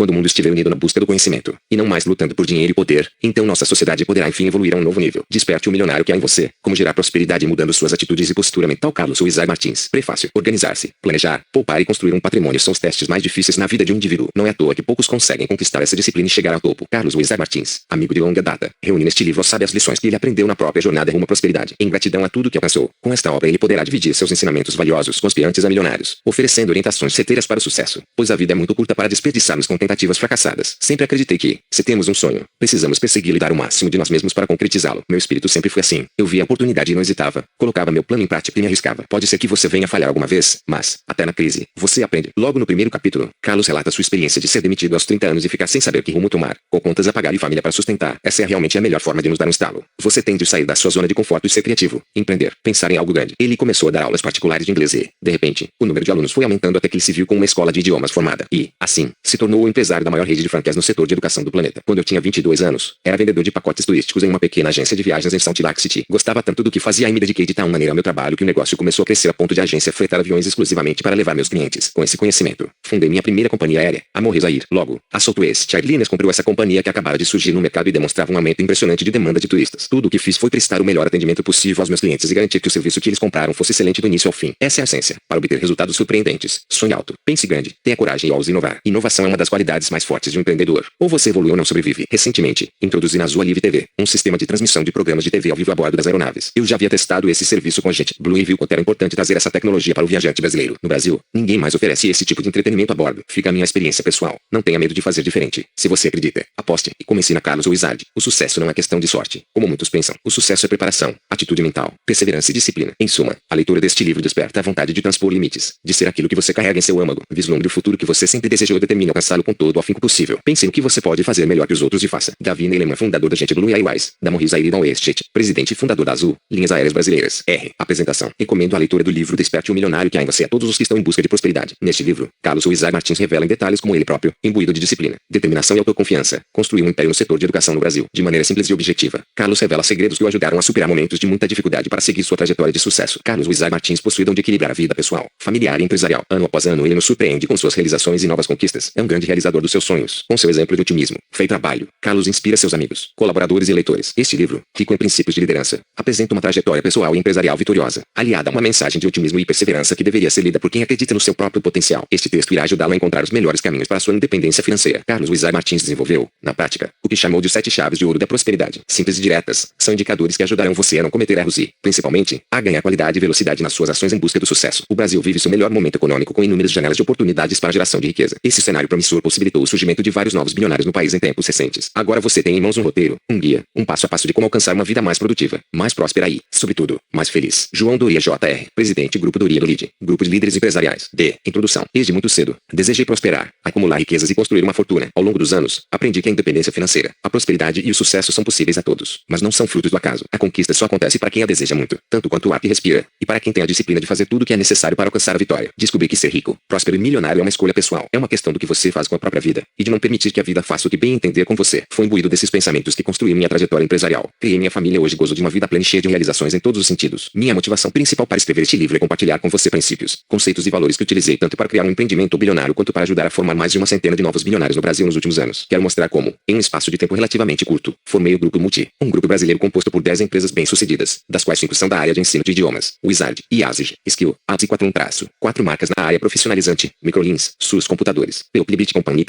Quando o mundo estiver unido na busca do conhecimento, e não mais lutando por dinheiro e poder, então nossa sociedade poderá enfim evoluir a um novo nível. Desperte o milionário que há em você. Como gerar prosperidade mudando suas atitudes e postura mental. Carlos Ruiz Martins. Prefácio. Organizar-se, planejar, poupar e construir um patrimônio são os testes mais difíceis na vida de um indivíduo. Não é à toa que poucos conseguem conquistar essa disciplina e chegar ao topo. Carlos Ruiz Martins. Amigo de longa data. Reúne neste livro sabe as lições que ele aprendeu na própria jornada rumo à prosperidade. Em gratidão a tudo que alcançou. Com esta obra ele poderá dividir seus ensinamentos valiosos com aspirantes a milionários, oferecendo orientações certeiras para o sucesso. Pois a vida é muito curta para desperdiçarmos com tentativas fracassadas. Sempre acreditei que, se temos um sonho, precisamos persegui-lo e dar o máximo de nós mesmos para concretizá-lo. Meu espírito sempre foi assim. Eu via a oportunidade e não hesitava. Colocava meu plano em prática e me arriscava. Pode ser que você venha falhar alguma vez, mas, até na crise, você aprende. Logo no primeiro capítulo, Carlos relata sua experiência de ser demitido aos 30 anos e ficar sem saber que rumo tomar, com contas a pagar e família para sustentar. Essa é realmente a melhor forma de nos dar um estalo. Você tem de sair da sua zona de conforto e ser criativo, empreender, pensar em algo grande. Ele começou a dar aulas particulares de inglês e, de repente, o número de alunos foi aumentando até que ele se viu com uma escola de idiomas formada e, assim, se tornou o empresário da maior rede de franquias no setor de educação do planeta. Quando eu tinha 22 anos, era vendedor de pacotes turísticos em uma pequena agência de viagens em Salt Lake City. Gostava tanto do que fazia e me dediquei de tal maneira ao meu trabalho que o negócio começou a crescer a ponto de a agência fretar aviões exclusivamente para levar meus clientes. Com esse conhecimento, fundei minha primeira companhia aérea, a Morris Air. Logo, a Southwest Airlines comprou essa companhia que acabara de surgir no mercado e demonstrava um aumento impressionante de demanda de turistas. Tudo o que fiz foi prestar o melhor atendimento possível aos meus clientes e garantir que o serviço que eles compraram fosse excelente do início ao fim. Essa é a essência. Para obter resultados surpreendentes, sonhe alto, pense grande, tenha coragem e ouse inovar. Inovação é uma das qualidades mais fortes de um empreendedor. Ou você evolui ou não sobrevive. Recentemente, introduzi na Azul Live TV, um sistema de transmissão de programas de TV ao vivo a bordo das aeronaves. Eu já havia testado esse serviço com gente Blue e viu quanto era importante trazer essa tecnologia para o viajante brasileiro. No Brasil, ninguém mais oferece esse tipo de entretenimento a bordo. Fica a minha experiência pessoal. Não tenha medo de fazer diferente. Se você acredita, aposte e como ensina Carlos Wizard. O sucesso não é questão de sorte, como muitos pensam. O sucesso é preparação, atitude mental, perseverança e disciplina. Em suma, a leitura deste livro desperta a vontade de transpor limites, de ser aquilo que você carrega em seu âmago. Vislumbre o futuro que você sempre desejou e determine alcançá-lo com todo o afinco possível. Pense no que você pode fazer melhor que os outros e faça. Davi Neyleman, fundador da Gente Blue Airways, da Morris Air WestJet, presidente e fundador da Azul, Linhas Aéreas Brasileiras. Apresentação. Recomendo a leitura do livro Desperte o Milionário que há em você a todos os que estão em busca de prosperidade. Neste livro, Carlos Ruiz Martins revela em detalhes como ele próprio, imbuído de disciplina, determinação e autoconfiança, construiu um império no setor de educação no Brasil. De maneira simples e objetiva, Carlos revela segredos que o ajudaram a superar momentos de muita dificuldade para seguir sua trajetória de sucesso. Carlos Ruiz Martins possui dom de equilibrar a vida pessoal, familiar e empresarial. Ano após ano ele nos surpreende com suas realizações e novas conquistas. É um grande realizador dos seus sonhos. Com seu exemplo de otimismo, fé e trabalho, Carlos inspira seus amigos, colaboradores e leitores. Este livro, rico em princípios de liderança, apresenta uma trajetória pessoal e empresarial vitoriosa, aliada a uma mensagem de otimismo e perseverança que deveria ser lida por quem acredita no seu próprio potencial. Este texto irá ajudá-lo a encontrar os melhores caminhos para sua independência financeira. Carlos Ruiz Martins desenvolveu, na prática, o que chamou de 7 chaves de ouro da prosperidade. Simples e diretas, são indicadores que ajudarão você a não cometer erros e, principalmente, a ganhar qualidade e velocidade nas suas ações em busca do sucesso. O Brasil vive seu melhor momento econômico com inúmeras janelas de oportunidades para a geração de riqueza. Esse cenário promissor possibilitou o surgimento de vários novos bilionários no país em tempos recentes. Agora você tem em mãos um roteiro, um guia, um passo a passo de como alcançar uma vida mais produtiva, mais próspera e, sobretudo, mais feliz. João Doria Jr., presidente Grupo Doria do LID, Grupo de Líderes Empresariais. Introdução. Desde muito cedo, desejei prosperar, acumular riquezas e construir uma fortuna. Ao longo dos anos, aprendi que a independência financeira, a prosperidade e o sucesso são possíveis a todos, mas não são frutos do acaso. A conquista só acontece para quem a deseja muito, tanto quanto o ar que respira, e para quem tem a disciplina de fazer tudo o que é necessário para alcançar a vitória. Descobri que ser rico, próspero e milionário é uma escolha pessoal. É uma questão do que você faz com a própria vida, e de não permitir que a vida faça o que bem entender com você. Foi imbuído desses pensamentos que construí minha trajetória empresarial. Criei minha família e hoje gozo de uma vida plena e cheia de realizações em todos os sentidos. Minha motivação principal para escrever este livro é compartilhar com você princípios, conceitos e valores que utilizei tanto para criar um empreendimento bilionário quanto para ajudar a formar mais de uma centena de novos bilionários no Brasil nos últimos anos. Quero mostrar como, em um espaço de tempo relativamente curto, formei o Grupo Multi, um grupo brasileiro composto por 10 empresas bem-sucedidas, das quais 5 são da área de ensino de idiomas, Wizard, Yazig, Skill, Ads e 4 marcas na área profissionalizante, Microlins, SUS Computadores, Euclid Company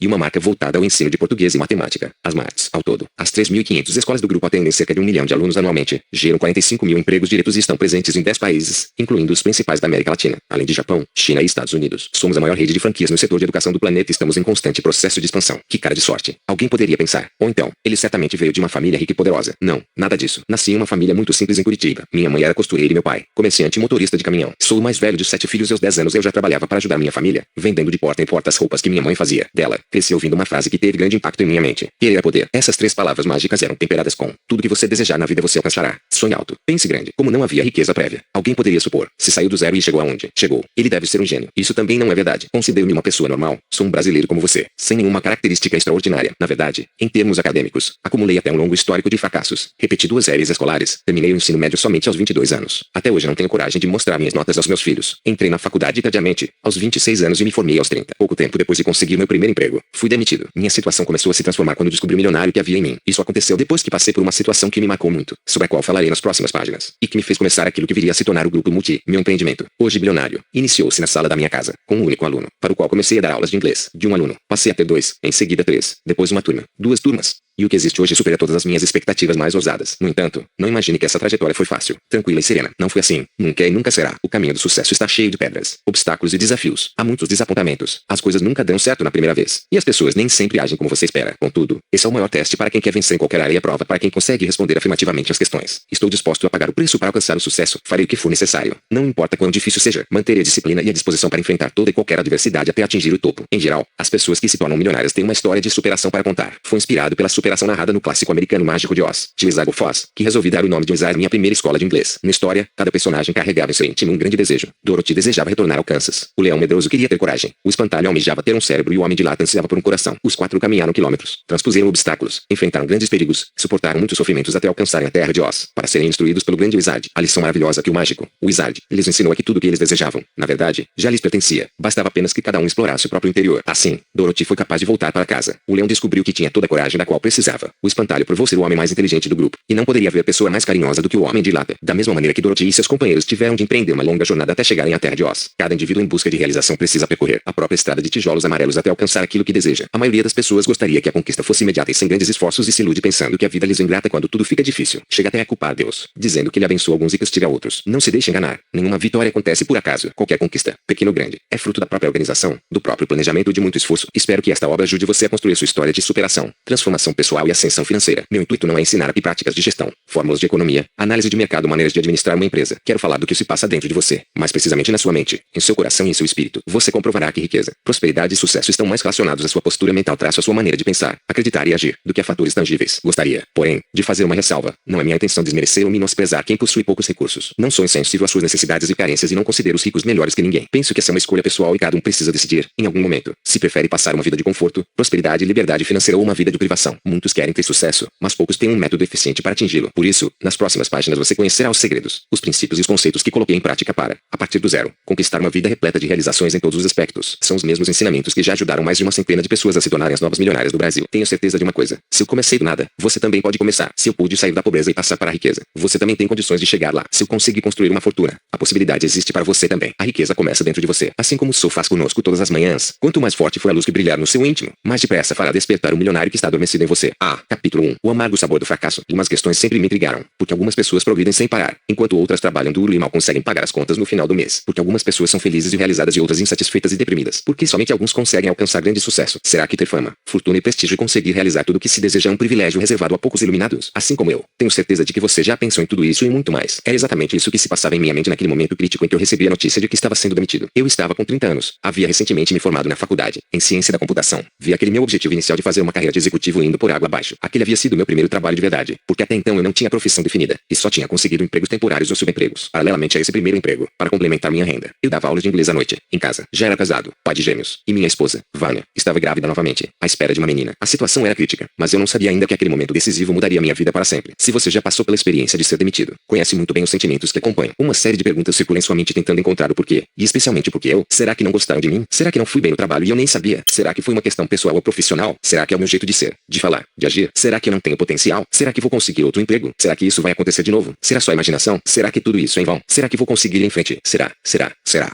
e uma marca voltada ao ensino de português e matemática, as MATs. Ao todo, as 3.500 escolas do grupo atendem cerca de 1 milhão de alunos anualmente, geram 45 mil empregos diretos e estão presentes em 10 países, incluindo os principais da América Latina, além de Japão, China e Estados Unidos. Somos a maior rede de franquias no setor de educação do planeta e estamos em constante processo de expansão. Que cara de sorte! Alguém poderia pensar. Ou então, ele certamente veio de uma família rica e poderosa. Não, nada disso. Nasci em uma família muito simples em Curitiba. Minha mãe era costureira e meu pai, comerciante e motorista de caminhão. Sou o mais velho de 7 filhos e aos 10 anos eu já trabalhava para ajudar minha família, vendendo de porta em porta as roupas que minha mãe fazia. Dela, cresci ouvindo uma frase que teve grande impacto em minha mente. Querer é poder. Essas 3 palavras mágicas eram temperadas com: tudo que você desejar na vida você alcançará. Sonhe alto. Pense grande. Como não havia riqueza prévia, alguém poderia supor: se saiu do zero e chegou aonde chegou, ele deve ser um gênio. Isso também não é verdade. Considero-me uma pessoa normal. Sou um brasileiro como você, sem nenhuma característica extraordinária. Na verdade, em termos acadêmicos, acumulei até um longo histórico de fracassos. Repeti 2 séries escolares, inglês. Terminei o ensino médio somente aos 22 anos. Até hoje não tenho coragem de mostrar minhas notas aos meus filhos. Entrei na faculdade tardiamente, aos 26 anos e me formei aos 30. Pouco tempo depois de conseguir meu primeiro emprego, fui demitido. Minha situação começou a se transformar quando descobri o milionário que havia em mim. Isso aconteceu depois que passei por uma situação que me marcou muito, sobre a qual falarei nas próximas páginas, e que me fez começar aquilo que viria a se tornar o Grupo Multi, meu empreendimento. Hoje bilionário, iniciou-se na sala da minha casa, com um único aluno, para o qual comecei a dar aulas de inglês. De um aluno, passei a ter 2, em seguida 3, depois uma turma, 2 turmas. E o que existe hoje supera todas as minhas expectativas mais ousadas. No entanto, não imagine que essa trajetória foi fácil, tranquila e serena. Não foi assim. Nunca é e nunca será. O caminho do sucesso está cheio de pedras, obstáculos e desafios. Há muitos desapontamentos. As coisas nunca dão certo na primeira vez. E as pessoas nem sempre agem como você espera. Contudo, esse é o maior teste para quem quer vencer em qualquer área e a prova para quem consegue responder afirmativamente às questões. Estou disposto a pagar o preço para alcançar o sucesso. Farei o que for necessário. Não importa quão difícil seja. Manterei a disciplina e a disposição para enfrentar toda e qualquer adversidade até atingir o topo. Em geral, as pessoas que se tornam milionárias têm uma história de superação para contar. Foi inspirado pela superação narrada no clássico americano Mágico de Oz, de Isaac Foz, que resolvi dar o nome de Oz à minha primeira escola de inglês. Na história, cada personagem carregava em seu íntimo um grande desejo. Dorothy desejava retornar ao Kansas. O leão medroso queria ter coragem. O espantalho almejava ter um cérebro e o homem de lata ansiava por um coração. Os 4 caminharam quilômetros, transpuseram obstáculos, enfrentaram grandes perigos, suportaram muitos sofrimentos até alcançarem a terra de Oz, para serem instruídos pelo grande Wizard. A lição maravilhosa que o mágico, o Wizard, lhes ensinou é que tudo o que eles desejavam, na verdade, já lhes pertencia. Bastava apenas que cada um explorasse o próprio interior. Assim, Dorothy foi capaz de voltar para casa. O leão descobriu que tinha toda a coragem da qual precisava. O espantalho provou ser o homem mais inteligente do grupo, e não poderia haver pessoa mais carinhosa do que o homem de lata. Da mesma maneira que Dorothy e seus companheiros tiveram de empreender uma longa jornada até chegarem à terra de Oz. Cada indivíduo em busca de realização precisa percorrer a própria estrada de tijolos amarelos até alcançar aquilo que deseja. A maioria das pessoas gostaria que a conquista fosse imediata e sem grandes esforços e se ilude pensando que a vida lhes é ingrata quando tudo fica difícil. Chega até a culpar Deus, dizendo que ele abençoa alguns e castiga outros. Não se deixe enganar. Nenhuma vitória acontece por acaso. Qualquer conquista, pequena ou grande, é fruto da própria organização, do próprio planejamento e de muito esforço. Espero que esta obra ajude você a construir sua história de superação, transformação pessoal e ascensão financeira. Meu intuito não é ensinar práticas de gestão, fórmulas de economia, análise de mercado, maneiras de administrar uma empresa. Quero falar do que se passa dentro de você, mais precisamente na sua mente, em seu coração e em seu espírito. Você comprovará que riqueza, prosperidade e sucesso estão mais relacionados à sua postura mental, traço à sua maneira de pensar, acreditar e agir, do que a fatores tangíveis. Gostaria, porém, de fazer uma ressalva. Não é minha intenção desmerecer ou menosprezar quem possui poucos recursos. Não sou insensível às suas necessidades e carências e não considero os ricos melhores que ninguém. Penso que essa é uma escolha pessoal e cada um precisa decidir, em algum momento, se prefere passar uma vida de conforto, prosperidade e liberdade financeira ou uma vida de privação. Muitos querem ter sucesso, mas poucos têm um método eficiente para atingi-lo. Por isso, nas próximas páginas você conhecerá os segredos, os princípios e os conceitos que coloquei em prática para, a partir do zero, conquistar uma vida repleta de realizações em todos os aspectos. São os mesmos ensinamentos que já ajudaram mais de uma centena de pessoas a se tornarem as novas milionárias do Brasil. Tenho certeza de uma coisa: se eu comecei do nada, você também pode começar. Se eu pude sair da pobreza e passar para a riqueza, você também tem condições de chegar lá. Se eu conseguir construir uma fortuna, a possibilidade existe para você também. A riqueza começa dentro de você, assim como o sol faz conosco todas as manhãs. Quanto mais forte for a luz que brilhar no seu íntimo, mais depressa fará despertar o milionário que está adormecido em você. Capítulo 1. O amargo sabor do fracasso. Algumas questões sempre me intrigaram, porque algumas pessoas progridem sem parar, enquanto outras trabalham duro e mal conseguem pagar as contas no final do mês. Porque algumas pessoas são felizes e realizadas e outras insatisfeitas e deprimidas. Porque somente alguns conseguem alcançar grande sucesso. Será que ter fama, fortuna e prestígio e conseguir realizar tudo o que se deseja é um privilégio reservado a poucos iluminados? Assim como eu, tenho certeza de que você já pensou em tudo isso e muito mais. Era exatamente isso que se passava em minha mente naquele momento crítico em que eu recebi a notícia de que estava sendo demitido. Eu estava com 30 anos, havia recentemente me formado na faculdade, em ciência da computação. Vi aquele meu objetivo inicial de fazer uma carreira de executivo indo por água abaixo. Aquele havia sido meu primeiro trabalho de verdade, porque até então eu não tinha profissão definida, e só tinha conseguido empregos temporários ou subempregos. Paralelamente a esse primeiro emprego, para complementar minha renda, eu dava aulas de inglês à noite, em casa. Já era casado, pai de gêmeos, e minha esposa, Vânia, estava grávida novamente, à espera de uma menina. A situação era crítica, mas eu não sabia ainda que aquele momento decisivo mudaria minha vida para sempre. Se você já passou pela experiência de ser demitido, conhece muito bem os sentimentos que acompanham. Uma série de perguntas circulam em sua mente tentando encontrar o porquê, e especialmente porque eu. Será que não gostaram de mim? Será que não fui bem no trabalho e eu nem sabia? Será que foi uma questão pessoal ou profissional? Será que é o meu jeito de ser, de falar, de agir? Será que eu não tenho potencial? Será que vou conseguir outro emprego? Será que isso vai acontecer de novo? Será só imaginação? Será que tudo isso é em vão? Será que vou conseguir ir em frente? Será?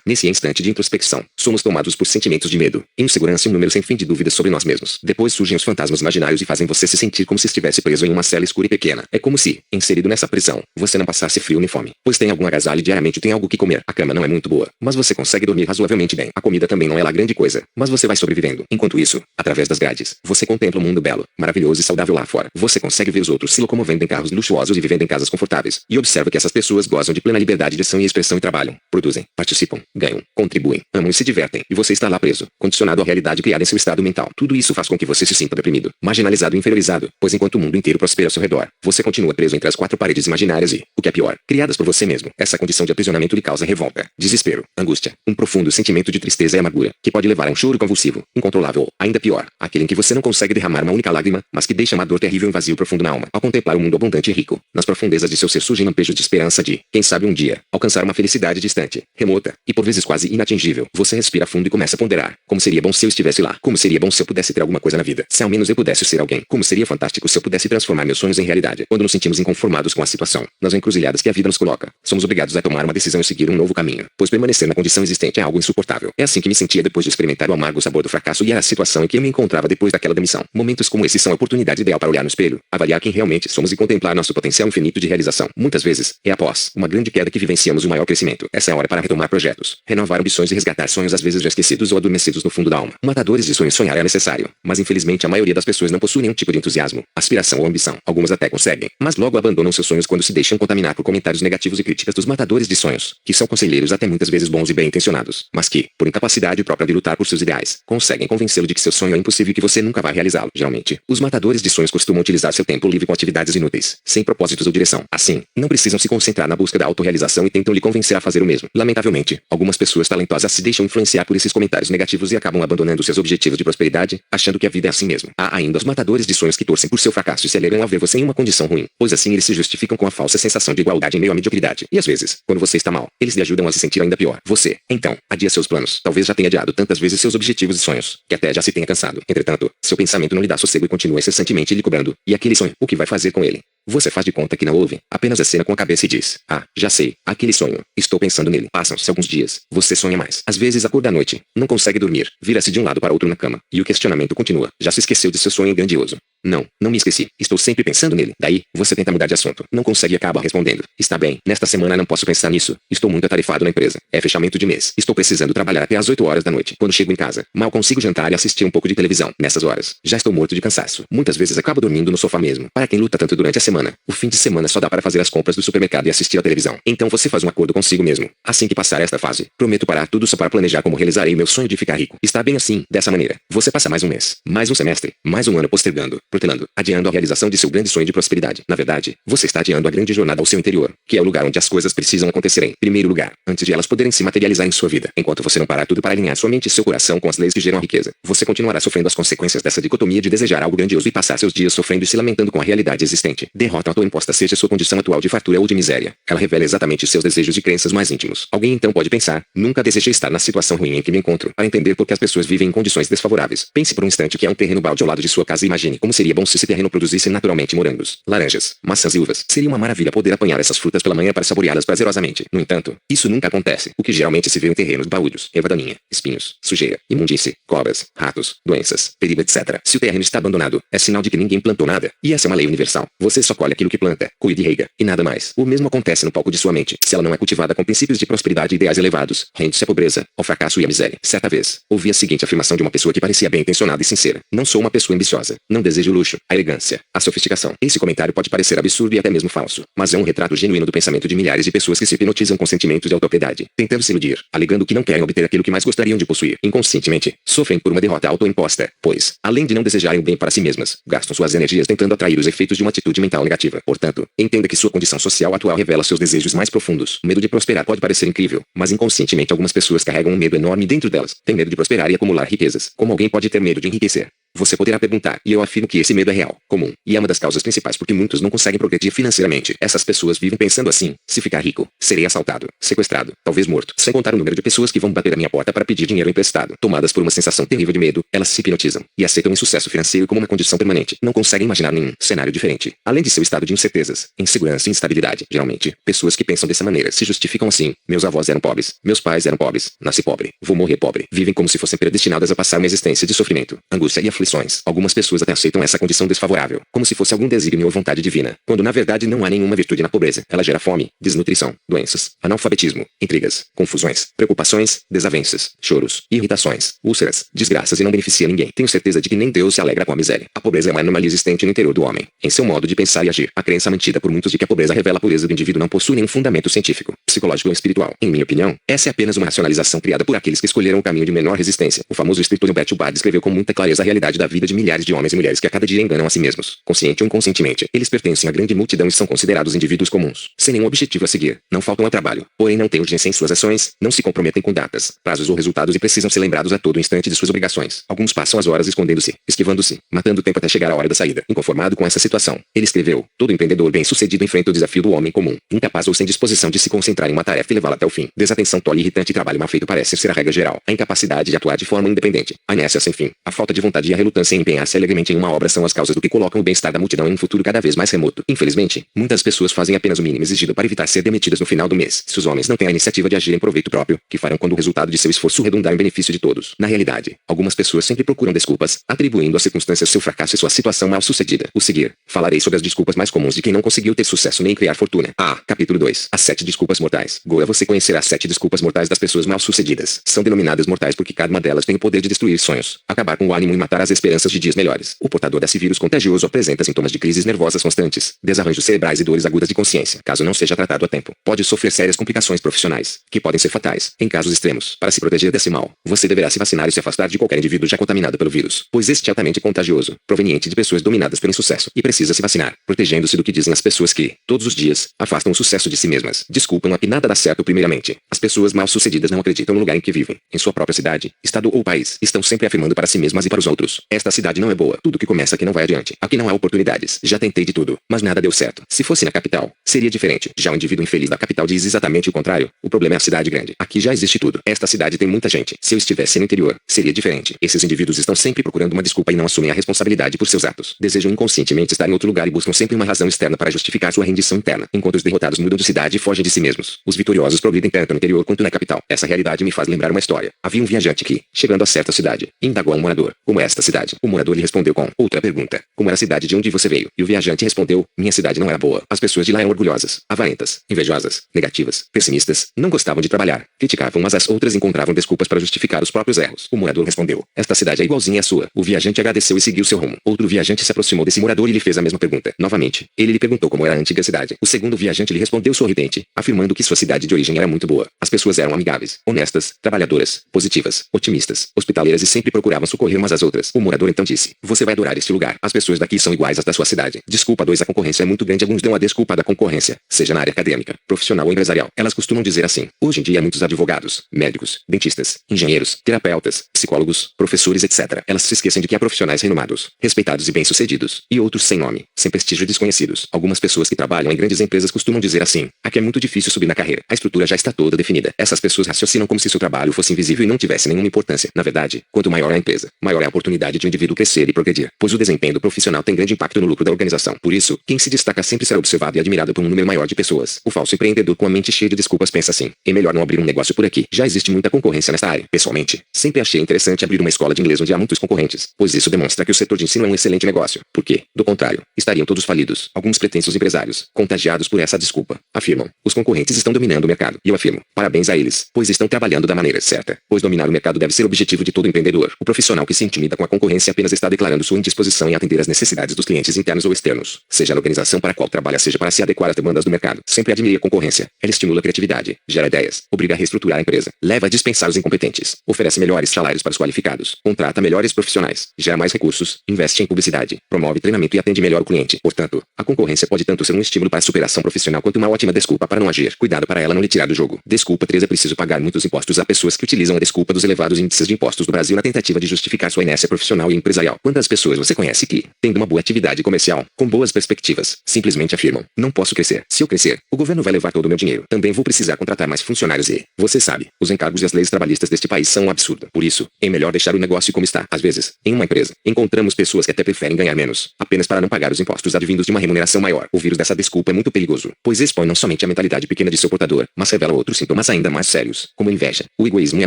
Nesse instante de introspecção, somos tomados por sentimentos de medo, insegurança e um número sem fim de dúvidas sobre nós mesmos. Depois surgem os fantasmas imaginários e fazem você se sentir como se estivesse preso em uma cela escura e pequena. É como se, inserido nessa prisão, você não passasse frio nem fome, pois tem algum agasalho e diariamente tem algo que comer. A cama não é muito boa, mas você consegue dormir razoavelmente bem. A comida também não é lá grande coisa, mas você vai sobrevivendo. Enquanto isso, através das grades, você contempla um mundo belo, maravilhoso e saudável lá fora. Você consegue ver os outros se locomovendo em carros luxuosos e vivendo em casas confortáveis, e observa que essas pessoas gozam de plena liberdade de ação e expressão e trabalham, produzem, participam, ganham, contribuem, amam e se divertem, e você está lá preso, condicionado à realidade criada em seu estado mental. Tudo isso faz com que você se sinta deprimido, marginalizado e inferiorizado, pois enquanto o mundo inteiro prospera ao seu redor, você continua preso entre as 4 paredes imaginárias e, o que é pior, criadas por você mesmo. Essa condição de aprisionamento lhe causa revolta, desespero, angústia, um profundo sentimento de tristeza e amargura, que pode levar a um choro convulsivo, incontrolável ou, ainda pior, aquele em que você não consegue derramar uma única lágrima, mas que deixa uma dor terrível e um vazio profundo na alma. Ao contemplar o mundo abundante e rico, nas profundezas de seu ser surgem lampejos de esperança de, quem sabe um dia, alcançar uma felicidade distante, remota, e por vezes quase inatingível. Você respira fundo e começa a ponderar. Como seria bom se eu estivesse lá? Como seria bom se eu pudesse ter alguma coisa na vida? Se ao menos eu pudesse ser alguém? Como seria fantástico se eu pudesse transformar meus sonhos em realidade? Quando nos sentimos inconformados com a situação, nas encruzilhadas que a vida nos coloca, somos obrigados a tomar uma decisão e seguir um novo caminho, pois permanecer na condição existente é algo insuportável. É assim que me sentia depois de experimentar o amargo sabor do fracasso e era a situação em que eu me encontrava depois daquela demissão. Momentos como esse são a oportunidade ideal para olhar no espelho, avaliar quem realmente somos e contemplar nosso potencial infinito de realização. Muitas vezes, é após uma grande queda que vivenciamos o maior crescimento. Essa é a hora para retomar projetos, renovar ambições e resgatar sonhos às vezes já esquecidos ou adormecidos no fundo da alma. Matadores de sonhos. Sonhar é necessário, mas infelizmente a maioria das pessoas não possui nenhum tipo de entusiasmo, aspiração ou ambição. Algumas até conseguem, mas logo abandonam seus sonhos quando se deixam contaminar por comentários negativos e críticas dos matadores de sonhos, que são conselheiros até muitas vezes bons e bem intencionados, mas que, por incapacidade própria de lutar por seus ideais, conseguem convencê-lo de que seu sonho é impossível e que você nunca vai realizá-lo. Geralmente, os matadores de sonhos costumam utilizar seu tempo livre com atividades inúteis, sem propósitos ou direção. Assim, não precisam se concentrar na busca da autorrealização e tentam lhe convencer a fazer o mesmo. Lamentavelmente, algumas pessoas talentosas se deixam influenciar por esses comentários negativos e acabam abandonando seus objetivos de prosperidade, achando que a vida é assim mesmo. Há ainda os matadores de sonhos que torcem por seu fracasso e se alegram ao ver você em uma condição ruim, pois assim eles se justificam com a falsa sensação de igualdade em meio à mediocridade. E às vezes, quando você está mal, eles lhe ajudam a se sentir ainda pior. Você, então, adia seus planos. Talvez já tenha adiado tantas vezes seus objetivos e sonhos, que até já se tenha cansado. Entretanto, seu pensamento não lhe dá sossego e continua incessantemente lhe cobrando. E aquele sonho, o que vai fazer com ele? Você faz de conta que não ouve, apenas acena com a cabeça e diz: ah, já sei, aquele sonho, estou pensando nele. Passam-se alguns dias, você sonha mais. Às vezes acorda à noite, não consegue dormir, vira-se de um lado para outro na cama, e o questionamento continua: já se esqueceu de seu sonho grandioso? Não, não me esqueci, estou sempre pensando nele. Daí, você tenta mudar de assunto, não consegue e acaba respondendo: está bem, nesta semana não posso pensar nisso, estou muito atarefado na empresa, é fechamento de mês, estou precisando trabalhar até às 8 horas da noite. Quando chego em casa, mal consigo jantar e assistir um pouco de televisão. Nessas horas, já estou morto de cansaço. Muitas vezes acabo dormindo no sofá mesmo. Para quem luta tanto durante a semana, o fim de semana só dá para fazer as compras do supermercado e assistir a televisão. Então você faz um acordo consigo mesmo. Assim que passar esta fase, prometo parar tudo só para planejar como realizarei meu sonho de ficar rico. Está bem assim, dessa maneira. Você passa mais um mês, mais um semestre, mais um ano postergando, protelando, adiando a realização de seu grande sonho de prosperidade. Na verdade, você está adiando a grande jornada ao seu interior, que é o lugar onde as coisas precisam acontecer em primeiro lugar, antes de elas poderem se materializar em sua vida. Enquanto você não parar tudo para alinhar sua mente e seu coração com as leis que geram a riqueza, você continuará sofrendo as consequências dessa dicotomia de desejar algo grandioso e passar seus dias sofrendo e se lamentando com a realidade existente. Derrota autoimposta seja sua condição atual de fartura ou de miséria. Ela revela exatamente seus desejos e crenças mais íntimos. Alguém então pode pensar: nunca desejei estar na situação ruim em que me encontro, para entender por que as pessoas vivem em condições desfavoráveis. Pense por um instante que há um terreno balde ao lado de sua casa e imagine como seria bom se esse terreno produzisse naturalmente morangos, laranjas, maçãs e uvas. Seria uma maravilha poder apanhar essas frutas pela manhã para saboreá-las prazerosamente. No entanto, isso nunca acontece. O que geralmente se vê em terrenos baúdos, erva daninha, espinhos, sujeira, imundície, cobras, ratos, doenças, perigo, etc. Se o terreno está abandonado, é sinal de que ninguém plantou nada. E essa é uma lei universal. Você só colhe aquilo que planta, cuida e rega, e nada mais. O mesmo acontece no palco de sua mente. Se ela não é cultivada com princípios de prosperidade e ideais elevados, rende-se à pobreza, ao fracasso e à miséria. Certa vez, ouvi a seguinte afirmação de uma pessoa que parecia bem intencionada e sincera: não sou uma pessoa ambiciosa. Não desejo o luxo, a elegância, a sofisticação. Esse comentário pode parecer absurdo e até mesmo falso, mas é um retrato genuíno do pensamento de milhares de pessoas que se hipnotizam com sentimentos de autopiedade, tentando se iludir, alegando que não querem obter aquilo que mais gostariam de possuir. Inconscientemente, sofrem por uma derrota autoimposta, pois, além de não desejarem o bem para si mesmas, gastam suas energias tentando atrair os efeitos de uma atitude mental negativa. Portanto, entenda que sua condição social atual revela seus desejos mais profundos. O medo de prosperar pode parecer incrível, mas inconscientemente algumas pessoas carregam um medo enorme dentro delas. Tem medo de prosperar e acumular riquezas. Como alguém pode ter medo de enriquecer? Você poderá perguntar, e eu afirmo que esse medo é real, comum, e é uma das causas principais porque muitos não conseguem progredir financeiramente. Essas pessoas vivem pensando assim: se ficar rico, serei assaltado, sequestrado, talvez morto. Sem contar o número de pessoas que vão bater à minha porta para pedir dinheiro emprestado. Tomadas por uma sensação terrível de medo, elas se hipnotizam e aceitam o insucesso financeiro como uma condição permanente. Não conseguem imaginar nenhum cenário diferente. Além de seu estado de incertezas, insegurança e instabilidade. Geralmente, pessoas que pensam dessa maneira se justificam assim: meus avós eram pobres, meus pais eram pobres, nasci pobre, vou morrer pobre. Vivem como se fossem predestinadas a passar uma existência de sofrimento, angústia e aflições. Algumas pessoas até aceitam essa condição desfavorável, como se fosse algum desígnio ou vontade divina, quando na verdade não há nenhuma virtude na pobreza. Ela gera fome, desnutrição, doenças, analfabetismo, intrigas, confusões, preocupações, desavenças, choros, irritações, úlceras, desgraças e não beneficia ninguém. Tenho certeza de que nem Deus se alegra com a miséria. A pobreza é uma anomalia existente no interior do homem, em seu modo de pensar e agir. A crença mantida por muitos de que a pobreza revela a pureza do indivíduo não possui nenhum fundamento científico, psicológico ou espiritual. Em minha opinião, essa é apenas uma racionalização criada por aqueles que escolheram o caminho de menor resistência. O famoso escritor Humberto Bard descreveu com muita clareza a realidade realidade da vida de milhares de homens e mulheres que a cada dia enganam a si mesmos, consciente ou inconscientemente. Eles pertencem à grande multidão e são considerados indivíduos comuns, sem nenhum objetivo a seguir. Não faltam ao trabalho, porém não têm urgência em suas ações, não se comprometem com datas, prazos ou resultados e precisam ser lembrados a todo instante de suas obrigações. Alguns passam as horas escondendo-se, esquivando-se, matando o tempo até chegar a hora da saída. Inconformado com essa situação, ele escreveu: todo empreendedor bem-sucedido enfrenta o desafio do homem comum, incapaz ou sem disposição de se concentrar em uma tarefa e levá-la até o fim. Desatenção tole e irritante e trabalho mal feito parece ser a regra geral. A incapacidade de atuar de forma independente, a inércia sem fim, a falta de vontade e a relutância em empenhar-se alegremente em uma obra são as causas do que colocam o bem-estar da multidão em um futuro cada vez mais remoto. Infelizmente, muitas pessoas fazem apenas o mínimo exigido para evitar ser demitidas no final do mês. Se os homens não têm a iniciativa de agir em proveito próprio, que farão quando o resultado de seu esforço redundar em benefício de todos? Na realidade, algumas pessoas sempre procuram desculpas, atribuindo às circunstâncias seu fracasso e sua situação mal-sucedida. O seguir, falarei sobre as desculpas mais comuns de quem não conseguiu ter sucesso nem criar fortuna. Capítulo 2. As 7 desculpas mortais. Goa você conhecerá as 7 desculpas mortais das pessoas mal-sucedidas. São denominadas mortais porque cada uma delas tem o poder de destruir sonhos, acabar com o ânimo e matar as esperanças de dias melhores. O portador desse vírus contagioso apresenta sintomas de crises nervosas constantes, desarranjos cerebrais e dores agudas de consciência. Caso não seja tratado a tempo, pode sofrer sérias complicações profissionais, que podem ser fatais, em casos extremos. Para se proteger desse mal, você deverá se vacinar e se afastar de qualquer indivíduo já contaminado pelo vírus, pois este é altamente contagioso, proveniente de pessoas dominadas pelo insucesso, e precisa se vacinar, protegendo-se do que dizem as pessoas que, todos os dias, afastam o sucesso de si mesmas. Desculpam a que nada dá certo primeiramente. As pessoas mal-sucedidas não acreditam no lugar em que vivem, em sua própria cidade, estado ou país. Estão sempre afirmando para si mesmas e para os outros: esta cidade não é boa. Tudo que começa aqui não vai adiante. Aqui não há oportunidades. Já tentei de tudo, mas nada deu certo. Se fosse na capital, seria diferente. Já o indivíduo infeliz da capital diz exatamente o contrário. O problema é a cidade grande. Aqui já existe tudo. Esta cidade tem muita gente. Se eu estivesse no interior, seria diferente. Esses indivíduos estão sempre procurando uma desculpa e não assumem a responsabilidade por seus atos. Desejam inconscientemente estar em outro lugar e buscam sempre uma razão externa para justificar sua rendição interna, enquanto os derrotados mudam de cidade e fogem de si mesmos. Os vitoriosos progridem tanto no interior quanto na capital. Essa realidade me faz lembrar uma história. Havia um viajante que, chegando a certa cidade, indagou a um morador: como é esta cidade? O morador lhe respondeu com outra pergunta: como era a cidade de onde você veio? E o viajante respondeu: minha cidade não era boa. As pessoas de lá eram orgulhosas, avarentas, invejosas, negativas, pessimistas, não gostavam de trabalhar, criticavam, mas as outras encontravam desculpas para justificar os próprios erros. O morador respondeu: esta cidade é igualzinha à sua. O viajante agradeceu e seguiu seu rumo. Outro viajante se aproximou desse morador e lhe fez a mesma pergunta. Novamente, ele lhe perguntou como era a antiga cidade. O segundo viajante lhe respondeu sorridente, afirmando que sua cidade de origem era muito boa. As pessoas eram amigáveis, honestas, trabalhadoras, positivas, otimistas, hospitaleiras e sempre procuravam socorrer umas às outras. O morador então disse: você vai adorar este lugar. As pessoas daqui são iguais às da sua cidade. Desculpa 2. A concorrência é muito grande. Alguns dão a desculpa da concorrência, seja na área acadêmica, profissional ou empresarial. Elas costumam dizer assim: hoje em dia há muitos advogados, médicos, dentistas, engenheiros, terapeutas, psicólogos, professores, etc. Elas se esquecem de que há profissionais renomados, respeitados e bem-sucedidos, e outros sem nome, sem prestígio e desconhecidos. Algumas pessoas que trabalham em grandes empresas costumam dizer assim: aqui é muito difícil subir na carreira. A estrutura já está toda definida. Essas pessoas raciocinam como se seu trabalho fosse invisível e não tivesse nenhuma importância. Na verdade, quanto maior a empresa, maior é a oportunidade de um indivíduo crescer e progredir, pois o desempenho do profissional tem grande impacto no lucro da organização. Por isso, quem se destaca sempre será observado e admirado por um número maior de pessoas. O falso empreendedor com a mente cheia de desculpas pensa assim: é melhor não abrir um negócio por aqui. Já existe muita concorrência nesta área. Pessoalmente, sempre achei interessante abrir uma escola de inglês onde há muitos concorrentes, pois isso demonstra que o setor de ensino é um excelente negócio. Porque, do contrário, estariam todos falidos. Alguns pretensos empresários, contagiados por essa desculpa, afirmam: os concorrentes estão dominando o mercado. E eu afirmo: parabéns a eles, pois estão trabalhando da maneira certa. Pois dominar o mercado deve ser o objetivo de todo empreendedor. O profissional que se intimida com a concorrência apenas está declarando sua indisposição em atender às necessidades dos clientes internos ou externos, seja na organização para a qual trabalha, seja para se adequar às demandas do mercado. Sempre admire a concorrência. Ela estimula a criatividade, gera ideias, obriga a reestruturar a empresa, leva a dispensar os incompetentes, oferece melhores salários para os qualificados, contrata melhores profissionais, gera mais recursos, investe em publicidade, promove treinamento e atende melhor o cliente. Portanto, a concorrência pode tanto ser um estímulo para a superação profissional quanto uma ótima desculpa para não agir. Cuidado para ela não lhe tirar do jogo. Desculpa 3. É preciso pagar muitos impostos a pessoas que utilizam a desculpa dos elevados índices de impostos do Brasil na tentativa de justificar sua inércia profissional e empresarial. Quantas pessoas você conhece que, tendo uma boa atividade comercial, com boas perspectivas, simplesmente afirmam: não posso crescer. Se eu crescer, o governo vai levar todo o meu dinheiro. Também vou precisar contratar mais funcionários e, você sabe, os encargos e as leis trabalhistas deste país são um absurdo. Por isso, é melhor deixar o negócio como está. Às vezes, em uma empresa, encontramos pessoas que até preferem ganhar menos, apenas para não pagar os impostos advindos de uma remuneração maior. O vírus dessa desculpa é muito perigoso, pois expõe não somente a mentalidade pequena de seu portador, mas revela outros sintomas ainda mais sérios, como a inveja, o egoísmo e a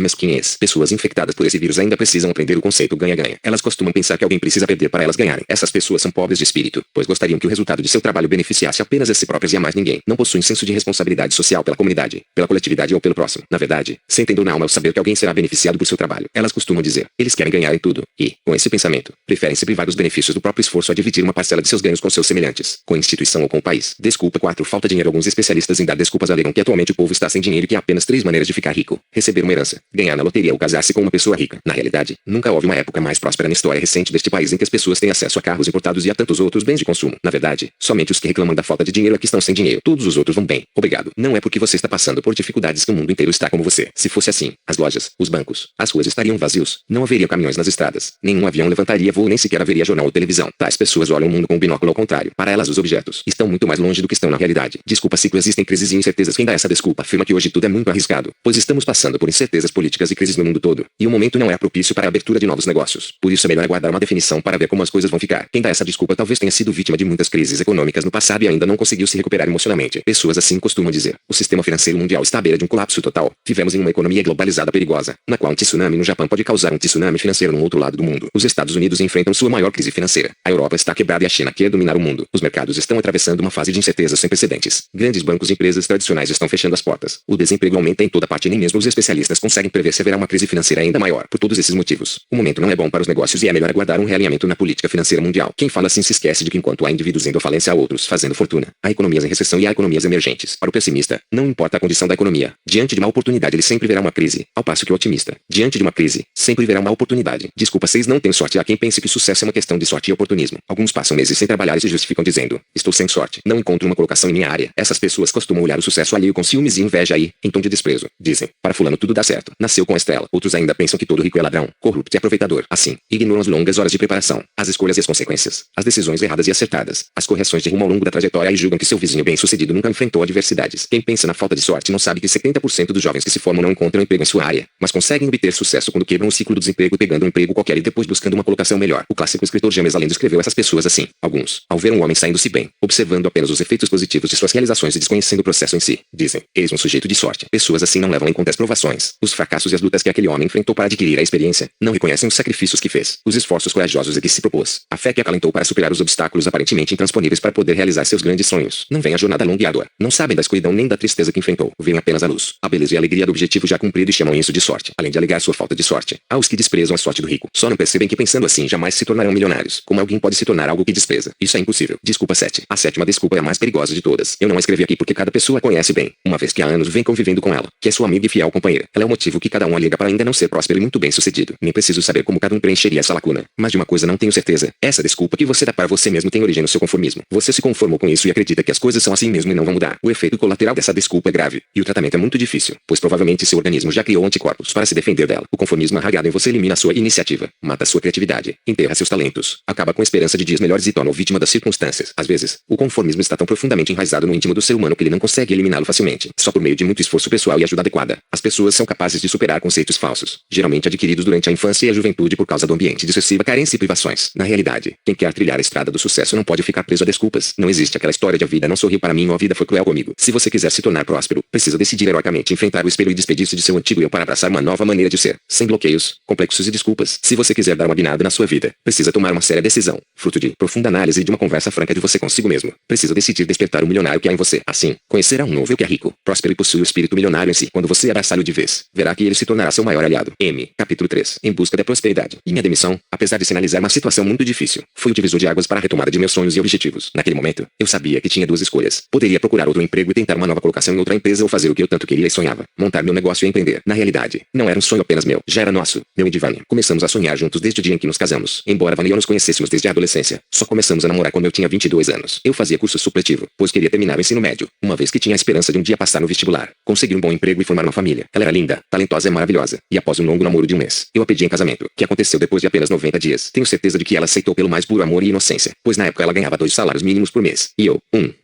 mesquinhez. Pessoas infectadas por esse vírus ainda precisam aprender o conceito ganha-ganha. Elas costumam pensar que alguém precisa perder para elas ganharem. Essas pessoas são pobres de espírito, pois gostariam que o resultado de seu trabalho beneficiasse apenas a si próprias e a mais ninguém. Não possuem senso de responsabilidade social pela comunidade, pela coletividade ou pelo próximo. Na verdade, sentem dor na alma ao saber que alguém será beneficiado por seu trabalho. Elas costumam dizer: eles querem ganhar em tudo. E, com esse pensamento, preferem se privar dos benefícios do próprio esforço a dividir uma parcela de seus ganhos com seus semelhantes, com a instituição ou com o país. Desculpa 4. Falta dinheiro. Alguns especialistas em dar desculpas alegam que atualmente o povo está sem dinheiro e que há apenas 3 maneiras de ficar rico: receber uma herança, ganhar na loteria ou casar-se com uma pessoa rica. Na realidade, nunca houve uma época mais próspera próspera na história recente deste país em que as pessoas têm acesso a carros importados e a tantos outros bens de consumo. Na verdade, somente os que reclamam da falta de dinheiro é que estão sem dinheiro. Todos os outros vão bem. Obrigado. Não é porque você está passando por dificuldades que o mundo inteiro está como você. Se fosse assim, as lojas, os bancos, as ruas estariam vazios. Não haveria caminhões nas estradas. Nenhum avião levantaria voo, nem sequer haveria jornal ou televisão. Tais pessoas olham o mundo com um binóculo ao contrário. Para elas, os objetos estão muito mais longe do que estão na realidade. Desculpa se existem crises e incertezas. Quem dá essa desculpa afirma que hoje tudo é muito arriscado, pois estamos passando por incertezas políticas e crises no mundo todo. E o momento não é propício para a abertura de novos negócios. Por isso é melhor aguardar uma definição para ver como as coisas vão ficar. Quem dá essa desculpa talvez tenha sido vítima de muitas crises econômicas no passado e ainda não conseguiu se recuperar emocionalmente. Pessoas assim costumam dizer: o sistema financeiro mundial está à beira de um colapso total. Vivemos em uma economia globalizada perigosa, na qual um tsunami no Japão pode causar um tsunami financeiro no outro lado do mundo. Os Estados Unidos enfrentam sua maior crise financeira. A Europa está quebrada e a China quer dominar o mundo. Os mercados estão atravessando uma fase de incerteza sem precedentes. Grandes bancos e empresas tradicionais estão fechando as portas. O desemprego aumenta em toda parte e nem mesmo os especialistas conseguem prever se haverá uma crise financeira ainda maior. Por todos esses motivos, o momento não é bom para os negócios e é melhor aguardar um realinhamento na política financeira mundial. Quem fala assim se esquece de que enquanto há indivíduos indo à falência, há outros fazendo fortuna. Há economias em recessão e há economias emergentes. Para o pessimista, não importa a condição da economia. Diante de uma oportunidade, ele sempre verá uma crise. Ao passo que o otimista, diante de uma crise, sempre verá uma oportunidade. Desculpa, vocês não têm sorte. Há quem pense que sucesso é uma questão de sorte e oportunismo. Alguns passam meses sem trabalhar e se justificam dizendo: estou sem sorte, não encontro uma colocação em minha área. Essas pessoas costumam olhar o sucesso alheio com ciúmes e inveja e, em tom de desprezo, dizem: para fulano tudo dá certo, nasceu com a estrela. Outros ainda pensam que todo rico é ladrão, corrupto e aproveitador. Assim, ignoram as longas horas de preparação, as escolhas e as consequências, as decisões erradas e acertadas, as correções de rumo ao longo da trajetória e julgam que seu vizinho bem-sucedido nunca enfrentou adversidades. Quem pensa na falta de sorte não sabe que 70% dos jovens que se formam não encontram emprego em sua área, mas conseguem obter sucesso quando quebram o ciclo do desemprego pegando um emprego qualquer e depois buscando uma colocação melhor. O clássico escritor James Allen descreveu essas pessoas assim: alguns, ao ver um homem saindo-se bem, observando apenas os efeitos positivos de suas realizações e desconhecendo o processo em si, dizem: eis um sujeito de sorte. Pessoas assim não levam em conta as provações, os fracassos e as lutas que aquele homem enfrentou para adquirir a experiência, não reconhecem os sacrifícios que fez, os esforços corajosos a que se propôs, a fé que acalentou para superar os obstáculos aparentemente intransponíveis para poder realizar seus grandes sonhos. Não vem a jornada longa e árdua, não sabem da escuridão nem da tristeza que enfrentou, vem apenas a luz, a beleza e a alegria do objetivo já cumprido e chamam isso de sorte, além de alegar sua falta de sorte. Há os que desprezam a sorte do rico, só não percebem que pensando assim jamais se tornarão milionários. Como alguém pode se tornar algo que despreza? Isso é impossível. Desculpa 7. A sétima desculpa é a mais perigosa de todas. Eu não a escrevi aqui porque cada pessoa a conhece bem, uma vez que há anos vem convivendo com ela, que é sua amiga e fiel companheira. Ela é o motivo que cada um alega para ainda não ser próspero e muito bem sucedido. Nem preciso saber como cada um preencheria essa lacuna. Mas de uma coisa não tenho certeza: essa desculpa que você dá para você mesmo tem origem no seu conformismo. Você se conformou com isso e acredita que as coisas são assim mesmo e não vão mudar. O efeito colateral dessa desculpa é grave, e o tratamento é muito difícil, pois provavelmente seu organismo já criou anticorpos para se defender dela. O conformismo arraigado em você elimina sua iniciativa, mata sua criatividade, enterra seus talentos, acaba com a esperança de dias melhores e torna-o vítima das circunstâncias. Às vezes, o conformismo está tão profundamente enraizado no íntimo do ser humano que ele não consegue eliminá-lo facilmente. Só por meio de muito esforço pessoal e ajuda adequada, as pessoas são capazes de superar conceitos falsos, geralmente adquiridos durante a infância e a juventude por causa do ambiente de excessiva carência e privações. Na realidade, quem quer trilhar a estrada do sucesso não pode ficar preso a desculpas. Não existe aquela história de a vida não sorriu para mim ou a vida foi cruel comigo. Se você quiser se tornar próspero, precisa decidir heroicamente enfrentar o espelho e despedir-se de seu antigo eu para abraçar uma nova maneira de ser, sem bloqueios, complexos e desculpas. Se você quiser dar uma guinada na sua vida, precisa tomar uma séria decisão, fruto de profunda análise e de uma conversa franca de você consigo mesmo. Precisa decidir despertar o milionário que há em você. Assim, conhecerá um novo eu que é rico, próspero e possui o espírito milionário em si. Quando você abraçá-lo de vez, verá que ele se tornará seu maior aliado. M. Capítulo 3. Em busca da prosperidade. Minha demissão, apesar de sinalizar uma situação muito difícil, foi o divisor de águas para a retomada de meus sonhos e objetivos. Naquele momento, eu sabia que tinha duas escolhas. Poderia procurar outro emprego e tentar uma nova colocação em outra empresa ou fazer o que eu tanto queria e sonhava, montar meu negócio e empreender. Na realidade, não era um sonho apenas meu, já era nosso, meu e de Vânia. Começamos a sonhar juntos desde o dia em que nos casamos. Embora Vânia e eu nos conhecêssemos desde a adolescência, só começamos a namorar quando eu tinha 22 anos. Eu fazia curso supletivo, pois queria terminar o ensino médio, uma vez que tinha a esperança de um dia passar no vestibular, conseguir um bom emprego e formar uma família. Ela era linda, talentosa e maravilhosa, e após um longo namoro de um mês, eu a pedi em casamento, que aconteceu depois de apenas 90 dias. Tenho certeza de que ela aceitou pelo mais puro amor e inocência, pois na época ela ganhava 2 salários mínimos por mês. E eu,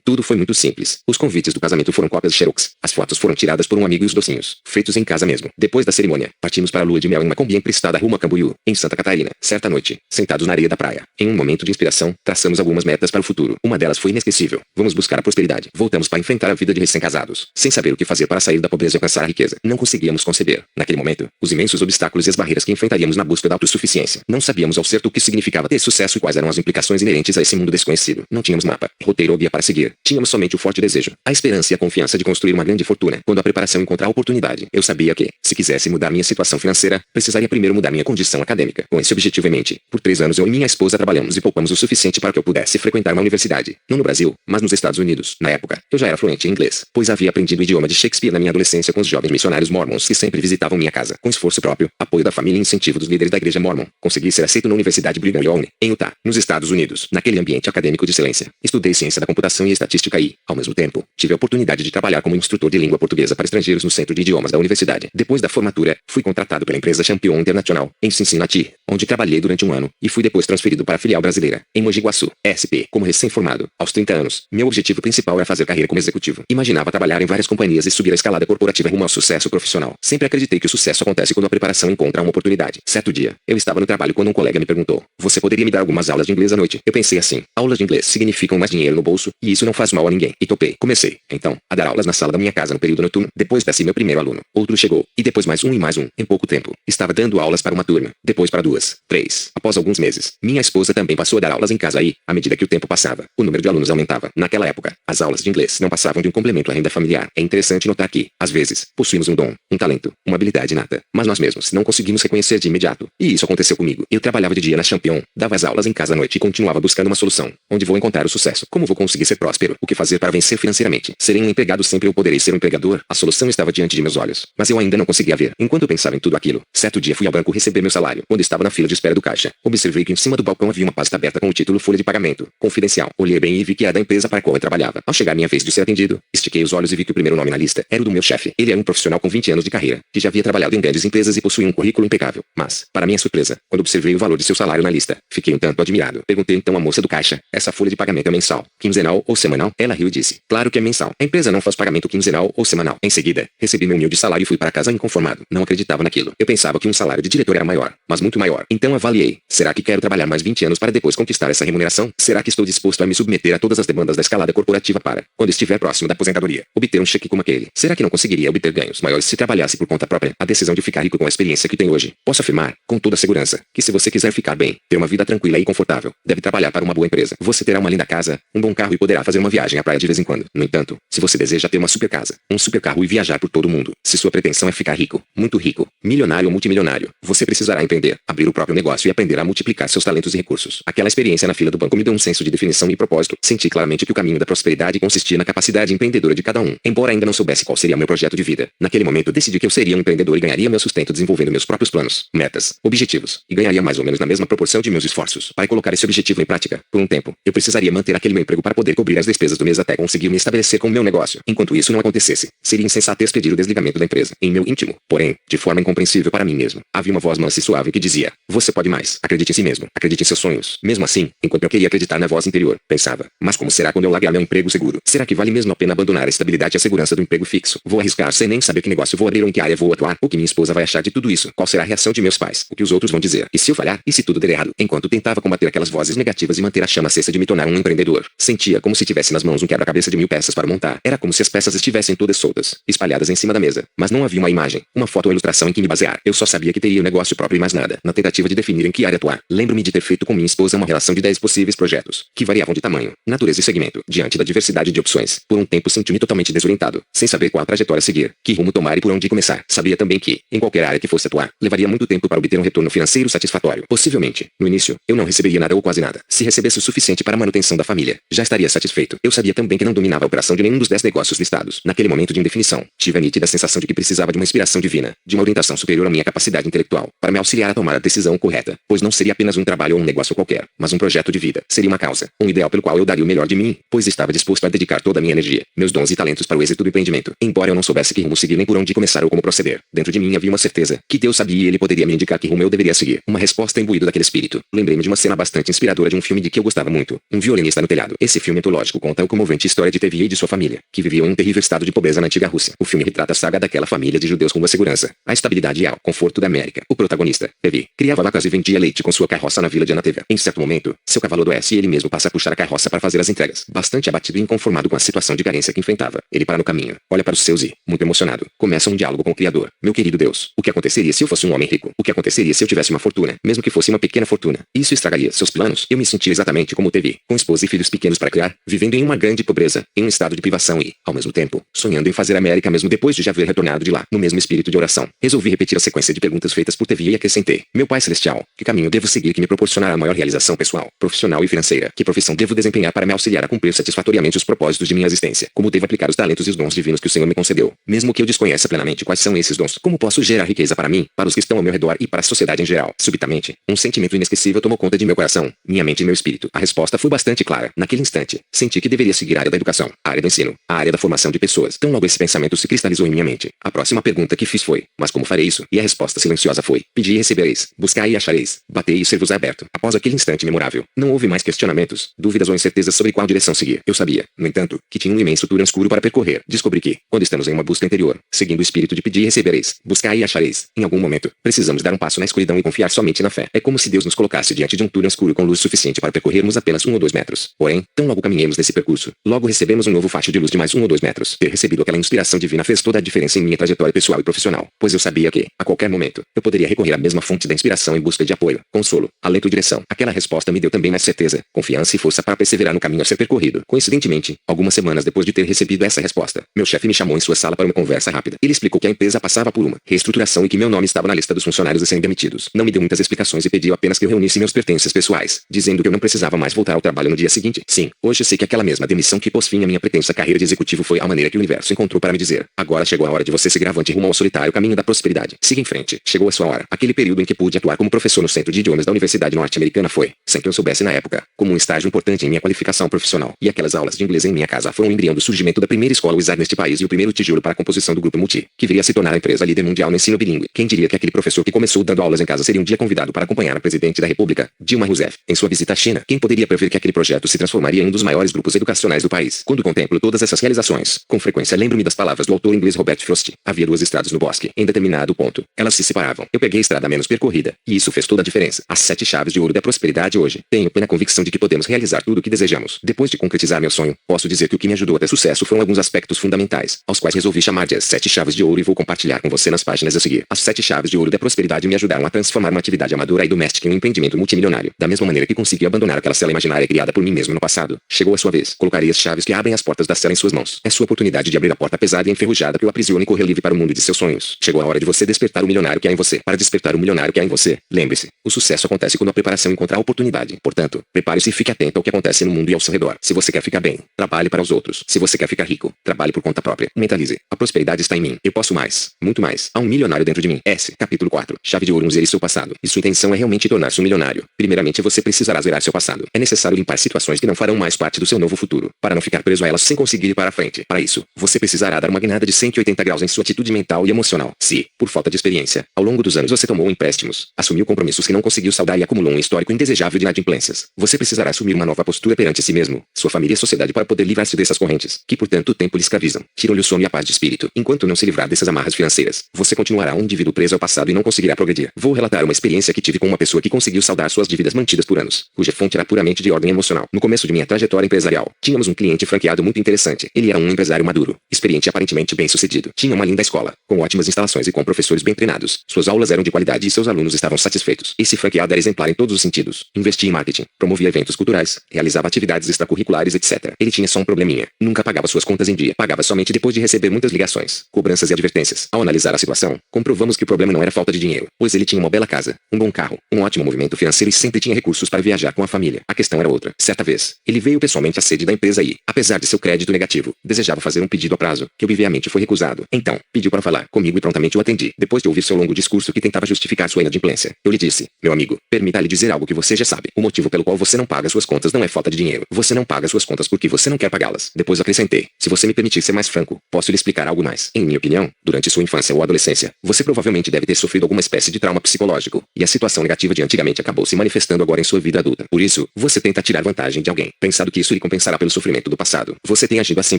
tudo foi muito simples. Os convites do casamento foram cópias xerox. As fotos foram tiradas por um amigo e os docinhos, feitos em casa mesmo. Depois da cerimônia, partimos para a lua de mel em uma Kombi emprestada rumo a Camboriú, em Santa Catarina. Certa noite, sentados na areia da praia, em um momento de inspiração, traçamos algumas metas para o futuro. Uma delas foi inesquecível. Vamos buscar a prosperidade. Voltamos para enfrentar a vida de recém-casados, sem saber o que fazer para sair da pobreza e alcançar a riqueza. Não conseguíamos conceber, naquele momento, os imensos obstáculos e as barreiras que enfrentaríamos na busca da autossuficiência. Não sabíamos ao certo o que significava ter sucesso e quais eram as implicações inerentes a esse mundo desconhecido. Não tínhamos mapa, roteiro ou guia para seguir. Tínhamos somente o forte desejo, a esperança e a confiança de construir uma grande fortuna. Quando a preparação encontrar a oportunidade, eu sabia que, se quisesse mudar minha situação financeira, precisaria primeiro mudar minha condição acadêmica. Com esse objetivo em mente, por 3 anos eu e minha esposa trabalhamos e poupamos o suficiente para que eu pudesse frequentar uma universidade, não no Brasil, mas nos Estados Unidos. Na época, eu já era fluente em inglês, pois havia aprendido o idioma de Shakespeare na minha adolescência com os jovens missionários mormons que sempre visitavam minha casa. Com esforço próprio, apoio da família e incentivo dos líderes da igreja mormon, Mormon. Consegui ser aceito na Universidade Brigham Young, em Utah, nos Estados Unidos, naquele ambiente acadêmico de excelência. Estudei ciência da computação e estatística e, ao mesmo tempo, tive a oportunidade de trabalhar como instrutor de língua portuguesa para estrangeiros no Centro de Idiomas da universidade. Depois da formatura, fui contratado pela empresa Champion International, em Cincinnati, onde trabalhei durante um ano, e fui depois transferido para a filial brasileira, em Mogi Guaçu, SP, como recém-formado. Aos 30 anos, meu objetivo principal era fazer carreira como executivo. Imaginava trabalhar em várias companhias e subir a escalada corporativa rumo ao sucesso profissional. Sempre acreditei que o sucesso acontece quando a preparação encontra uma oportunidade. Certo dia, eu estava no trabalho quando um colega me perguntou: "Você poderia me dar algumas aulas de inglês à noite?" Eu pensei assim: aulas de inglês significam mais dinheiro no bolso, e isso não faz mal a ninguém. E topei. Comecei, então, a dar aulas na sala da minha casa no período noturno. Depois desci meu primeiro aluno. Outro chegou, e depois mais um e mais um. Em pouco tempo, estava dando aulas para uma turma, depois para duas, três. Após alguns meses, minha esposa também passou a dar aulas em casa e, à medida que o tempo passava, o número de alunos aumentava. Naquela época, as aulas de inglês não passavam de um complemento à renda familiar. É interessante notar que, às vezes, possuímos um dom, um talento, uma habilidade inata, mas nós mesmos não conseguimos reconhecer de imediato. E isso aconteceu comigo. Eu trabalhava de dia na Champion, dava as aulas em casa à noite e continuava buscando uma solução. Onde vou encontrar o sucesso? Como vou conseguir ser próspero? O que fazer para vencer financeiramente? Serei um empregado sempre ou poderei ser um empregador? A solução estava diante de meus olhos, mas eu ainda não conseguia ver. Enquanto eu pensava em tudo aquilo, certo dia fui ao banco receber meu salário. Quando estava na fila de espera do caixa, observei que em cima do balcão havia uma pasta aberta com o título Folha de Pagamento Confidencial. Olhei bem e vi que era da empresa para a qual eu trabalhava. Ao chegar minha vez de ser atendido, estiquei os olhos e vi que o primeiro nome na lista era o do meu chefe. Ele era um profissional com 20 anos de carreira, que já havia trabalhado em grandes empresas e possuía um currículo impecável. Mas, para minha surpresa, quando observei o valor de seu salário na lista, fiquei um tanto admirado. Perguntei então à moça do caixa: "Essa folha de pagamento é mensal, quinzenal ou semanal?" Ela riu e disse: "Claro que é mensal. A empresa não faz pagamento quinzenal ou semanal." Em seguida, recebi meu humilde salário e fui para casa inconformado. Não acreditava naquilo. Eu pensava que um salário de diretor era maior, mas muito maior. Então avaliei: será que quero trabalhar mais 20 anos para depois conquistar essa remuneração? Será que estou disposto a me submeter a todas as demandas da escalada corporativa para, quando estiver próximo da aposentadoria, obter um cheque como aquele? Será que não conseguiria obter ganhos maiores se trabalhasse por conta própria? A decisão de ficar rico com a experiência que tenho hoje. Posso afirmar, com toda segurança, que se você quiser ficar bem, ter uma vida tranquila e confortável, deve trabalhar para uma boa empresa. Você terá uma linda casa, um bom carro e poderá fazer uma viagem à praia de vez em quando. No entanto, se você deseja ter uma super casa, um super carro e viajar por todo o mundo, se sua pretensão é ficar rico, muito rico, milionário ou multimilionário, você precisará empreender, abrir o próprio negócio e aprender a multiplicar seus talentos e recursos. Aquela experiência na fila do banco me deu um senso de definição e propósito. Senti claramente que o caminho da prosperidade consistia na capacidade empreendedora de cada um. Embora ainda não soubesse qual seria meu projeto de vida, naquele momento decidi que eu seria um empreendedor e ganharia meu sustento desenvolvendo meus próprios planos, metas, objetivos, e ganharia mais ou menos na mesma proporção de meus esforços. Para colocar esse objetivo em prática, por um tempo, eu precisaria manter aquele meu emprego para poder cobrir as despesas do mês até conseguir me estabelecer com o meu negócio. Enquanto isso não acontecesse, seria insensatez pedir o desligamento da empresa. Em meu íntimo, porém, de forma incompreensível para mim mesmo, havia uma voz mansa e suave que dizia: "Você pode mais. Acredite em si mesmo. Acredite em seus sonhos." Mesmo assim, enquanto eu queria acreditar na voz interior, pensava: "Mas como será quando eu largar meu emprego seguro? Será que vale mesmo a pena abandonar a estabilidade e a segurança do emprego fixo? Vou arriscar sem nem saber que negócio vou abrir ou em que área vou atuar? O que minha esposa vai achar de tudo isso? Qual será a reação de meus pais? O que os outros vão dizer? E se eu falhar? E se tudo der errado?" Enquanto tentava combater aquelas vozes negativas e manter a chama acesa de me tornar um empreendedor, sentia como se tivesse nas mãos um quebra-cabeça de 1000 peças para montar. Era como se as peças estivessem todas soltas, espalhadas em cima da mesa, mas não havia uma imagem, uma foto ou ilustração em que me basear. Eu só sabia que teria um negócio próprio e mais nada. Na tentativa de definir em que área atuar, lembro-me de ter feito com minha esposa uma relação de 10 possíveis projetos, que variavam de tamanho, natureza e segmento. Diante da diversidade de opções, por um tempo senti-me totalmente desorientado, sem saber qual a trajetória a seguir, que rumo tomar e por onde começar. Sabia também que, em qualquer área que fosse atuar, levaria muito tempo para obter um retorno financeiro satisfatório. Possivelmente, no início, eu não receberia nada ou quase nada. Se recebesse o suficiente para a manutenção da família, já estaria satisfeito. Eu sabia também que não dominava a operação de nenhum dos 10 negócios listados. Naquele momento de indefinição, tive a nítida sensação de que precisava de uma inspiração divina, de uma orientação superior à minha capacidade intelectual, para me auxiliar a tomar a decisão correta, pois não seria apenas um trabalho ou um negócio qualquer, mas um projeto de vida. Seria uma causa, um ideal pelo qual eu daria o melhor de mim, pois estava disposto a dedicar toda a minha energia, meus dons e talentos para o êxito do empreendimento. Embora eu não soubesse que rumo seguir nem por onde começar ou como proceder, dentro de mim havia uma certeza, que Deus sabia e Ele poderia me indicar que rumo eu deveria seguir. Uma resposta imbuída daquele espírito. Lembrei-me de uma cena bastante inspiradora de um filme de que eu gostava muito, Um Violinista no Telhado. Esse filme antológico conta a comovente história de Tevye e de sua família, que viviam em um terrível estado de pobreza na antiga Rússia. O filme retrata a saga daquela família de judeus com a segurança, a estabilidade e o conforto da América. O protagonista, Tevye, criava vacas e vendia leite com sua carroça na vila de Anatevia. Em certo momento, seu cavalo adoece e ele mesmo passa a puxar a carroça para fazer as entregas. Bastante abatido e inconformado com a situação de carência que enfrentava, ele para no caminho, olha para os seus e, muito emocionado, começa um diálogo com o Criador. Meu querido Deus, o que aconteceria se eu fosse um homem rico? O que aconteceria se eu tivesse uma fortuna, mesmo que fosse uma pequena fortuna? Isso estragaria seus planos? Eu me sentia exatamente como Tevye, com esposa e filhos pequenos para criar, vivendo em uma grande pobreza, em um estado de privação e, ao mesmo tempo, sonhando em fazer América mesmo depois de já haver retornado de lá, no mesmo espírito de oração. Resolvi repetir a sequência de perguntas feitas por Tevye e acrescentei: meu Pai Celestial, que caminho devo seguir que me proporcionará maior realização pessoal, profissional e financeira? Que profissão devo desempenhar para me auxiliar a cumprir satisfatoriamente os propósitos de minha existência? Como devo aplicar os talentos e os dons divinos que o Senhor me concedeu? Mesmo que eu desconheça plenamente quais são esses dons, como posso gerar riqueza para mim, para os que estão ao meu redor e para a sociedade em geral? geral. Subitamente, um sentimento inesquecível tomou conta de meu coração, minha mente e meu espírito. A resposta foi bastante clara. Naquele instante, senti que deveria seguir a área da educação, a área do ensino, a área da formação de pessoas. Tão logo esse pensamento se cristalizou em minha mente. A próxima pergunta que fiz foi: mas como farei isso? E a resposta silenciosa foi: pedi e recebereis, buscai e achareis, batei e ser-vos aberto. Após aquele instante memorável, não houve mais questionamentos, dúvidas ou incertezas sobre qual direção seguir. Eu sabia, no entanto, que tinha um imenso túnel escuro para percorrer. Descobri que, quando estamos em uma busca interior, seguindo o espírito de pedir e recebereis, buscai e achareis, em algum momento, precisamos dar um passo na escuridão e confiar somente na fé. É como se Deus nos colocasse diante de um túnel escuro com luz suficiente para percorrermos apenas 1 ou 2 metros. Porém, tão logo caminhemos nesse percurso, logo recebemos um novo facho de luz de mais 1 ou 2 metros. Ter recebido aquela inspiração divina fez toda a diferença em minha trajetória pessoal e profissional, pois eu sabia que, a qualquer momento, eu poderia recorrer à mesma fonte da inspiração em busca de apoio, consolo, alento e direção. Aquela resposta me deu também mais certeza, confiança e força para perseverar no caminho a ser percorrido. Coincidentemente, algumas semanas depois de ter recebido essa resposta, meu chefe me chamou em sua sala para uma conversa rápida. Ele explicou que a empresa passava por uma reestruturação e que meu nome estava na lista dos funcionários a serem demitidos. Não me deu muitas explicações e pediu apenas que eu reunisse meus pertences pessoais, dizendo que eu não precisava mais voltar ao trabalho no dia seguinte. Sim, hoje sei que aquela mesma demissão que pôs fim à minha pretensa carreira de executivo foi a maneira que o universo encontrou para me dizer: agora chegou a hora de você seguir avante rumo ao solitário caminho da prosperidade. Siga em frente. Chegou a sua hora. Aquele período em que pude atuar como professor no Centro de Idiomas da Universidade Norte-Americana foi, sem que eu soubesse na época, como um estágio importante em minha qualificação profissional. E aquelas aulas de inglês em minha casa foram o embrião do surgimento da primeira escola Wizard neste país e o primeiro tijolo para a composição do grupo Multi, que viria a se tornar a empresa líder mundial no ensino bilíngue. Quem diria que aquele professor que começou dando aulas em casa seria um dia convidado para acompanhar a presidente da República, Dilma Rousseff, em sua visita à China? Quem poderia prever que aquele projeto se transformaria em um dos maiores grupos educacionais do país? Quando contemplo todas essas realizações, com frequência lembro-me das palavras do autor inglês Robert Frost. Havia duas estradas no bosque. Em determinado ponto, elas se separavam. Eu peguei a estrada menos percorrida, e isso fez toda a diferença. As 7 chaves de ouro da prosperidade hoje. Tenho plena convicção de que podemos realizar tudo o que desejamos. Depois de concretizar meu sonho, posso dizer que o que me ajudou a ter sucesso foram alguns aspectos fundamentais, aos quais resolvi chamar de as 7 chaves de ouro e vou compartilhar com você nas páginas a seguir. As 7 chaves de ouro da prosperidade me ajudaram a transformar uma atividade amadora e doméstica em um empreendimento multimilionário. Da mesma maneira que consegui abandonar aquela cela imaginária criada por mim mesmo no passado, chegou a sua vez. Colocarei as chaves que abrem as portas da cela em suas mãos. É sua oportunidade de abrir a porta pesada e enferrujada que o aprisiona e correr livre para o mundo de seus sonhos. Chegou a hora de você despertar o milionário que há em você. Para despertar o milionário que há em você, lembre-se, o sucesso acontece quando a preparação encontra a oportunidade. Portanto, prepare-se e fique atento ao que acontece no mundo e ao seu redor. Se você quer ficar bem, trabalhe para os outros. Se você quer ficar rico, trabalhe por conta própria. Mentalize. A prosperidade está em mim. Eu posso mais. Muito mais. Há um milionário dentro de mim. Capítulo 4. Chave de ouro: zere seu passado. E sua intenção é realmente tornar-se um milionário. Primeiramente você precisará zerar seu passado. É necessário limpar situações que não farão mais parte do seu novo futuro, para não ficar preso a elas sem conseguir ir para a frente. Para isso, você precisará dar uma guinada de 180 graus em sua atitude mental e emocional. Se, por falta de experiência, ao longo dos anos você tomou empréstimos, assumiu compromissos que não conseguiu saldar e acumulou um histórico indesejável de inadimplências, você precisará assumir uma nova postura perante si mesmo, sua família e sociedade para poder livrar-se dessas correntes, que por tanto tempo lhe escravizam, tiram-lhe o sono e a paz de espírito. Enquanto não se livrar dessas amarras financeiras, você continuará um indivíduo preso ao passado e não conseguirá progredir. Vou relatar uma experiência que tive com uma pessoa que conseguiu saldar suas dívidas mantidas por anos, cuja fonte era puramente de ordem emocional. No começo de minha trajetória empresarial, tínhamos um cliente franqueado muito interessante. Ele era um empresário maduro, experiente e aparentemente bem-sucedido. Tinha uma linda escola, com ótimas instalações e com professores bem treinados. Suas aulas eram de qualidade e seus alunos estavam satisfeitos. Esse franqueado era exemplar em todos os sentidos. Investia em marketing, promovia eventos culturais, realizava atividades extracurriculares, etc. Ele tinha só um probleminha. Nunca pagava suas contas em dia. Pagava somente depois de receber muitas ligações, cobranças e advertências. Ao analisar a situação, comprovamos que o problema não era falta de dinheiro, pois ele tinha uma bela casa, um bom carro, um ótimo movimento financeiro e sempre tinha recursos para viajar com a família. A questão era outra. Certa vez, ele veio pessoalmente à sede da empresa e, apesar de seu crédito negativo, desejava fazer um pedido a prazo, que obviamente foi recusado. Então, pediu para falar comigo e prontamente o atendi. Depois de ouvir seu longo discurso que tentava justificar sua inadimplência, eu lhe disse: meu amigo, permita-lhe dizer algo que você já sabe. O motivo pelo qual você não paga suas contas não é falta de dinheiro. Você não paga suas contas porque você não quer pagá-las. Depois acrescentei: se você me permitir ser mais franco, posso lhe explicar algo mais. Em minha opinião, durante sua infância ou adolescência, você provavelmente deve ter sofrido alguma espécie de trauma psicológico, e a situação negativa de antigamente acabou se manifestando agora em sua vida adulta. Por isso, você tenta tirar vantagem de alguém, pensando que isso lhe compensará pelo sofrimento do passado. Você tem agido assim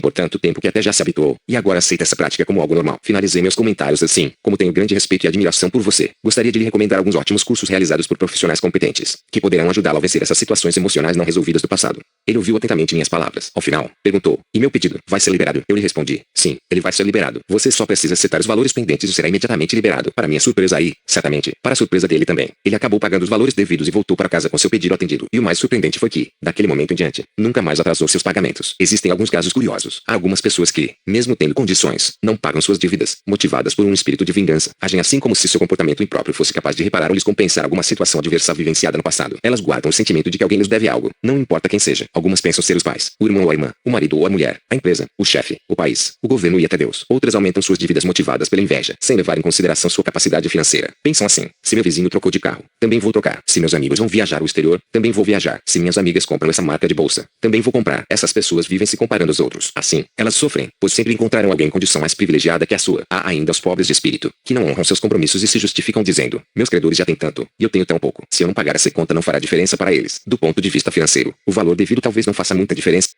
por tanto tempo que até já se habituou, e agora aceita essa prática como algo normal. Finalizei meus comentários assim: como tenho grande respeito e admiração por você, gostaria de lhe recomendar alguns ótimos cursos realizados por profissionais competentes, que poderão ajudá-lo a vencer essas situações emocionais não resolvidas do passado. Ele ouviu atentamente minhas palavras. Ao final, perguntou: e meu pedido vai ser liberado? Eu lhe respondi: sim, ele vai ser liberado. Você só precisa setar os valores pendentes e será imediatamente liberado. Para minha surpresa certamente, para a surpresa dele também, ele acabou pagando os valores devidos e voltou para casa com seu pedido atendido. E o mais surpreendente foi que, daquele momento em diante, nunca mais atrasou seus pagamentos. Existem alguns casos curiosos. Há algumas pessoas que, mesmo tendo condições, não pagam suas dívidas, motivadas por um espírito de vingança. Agem assim como se seu comportamento impróprio fosse capaz de reparar ou lhes compensar alguma situação adversa vivenciada no passado. Elas guardam o sentimento de que alguém lhes deve algo, não importa quem seja. Algumas pensam ser os pais, o irmão ou a irmã, o marido ou a mulher, a empresa, o chefe, o país, o governo e até Deus. Outras aumentam suas dívidas motivadas pela inveja, sem levar em consideração sua capacidade financeira. Pensam assim: Se meu vizinho trocou de carro, também vou trocar. Se meus amigos vão viajar ao exterior, também vou viajar. Se minhas amigas compram essa marca de bolsa, também vou comprar. Essas pessoas vivem se comparando aos outros. Assim, elas sofrem, pois sempre encontrarão alguém em condição mais privilegiada que a sua. Há ainda os pobres de espírito, que não honram seus compromissos e se justificam dizendo: meus credores já têm tanto, e eu tenho tão pouco. Se eu não pagar essa conta não fará diferença para eles. Do ponto de vista financeiro, o valor devido talvez não faça muita diferença.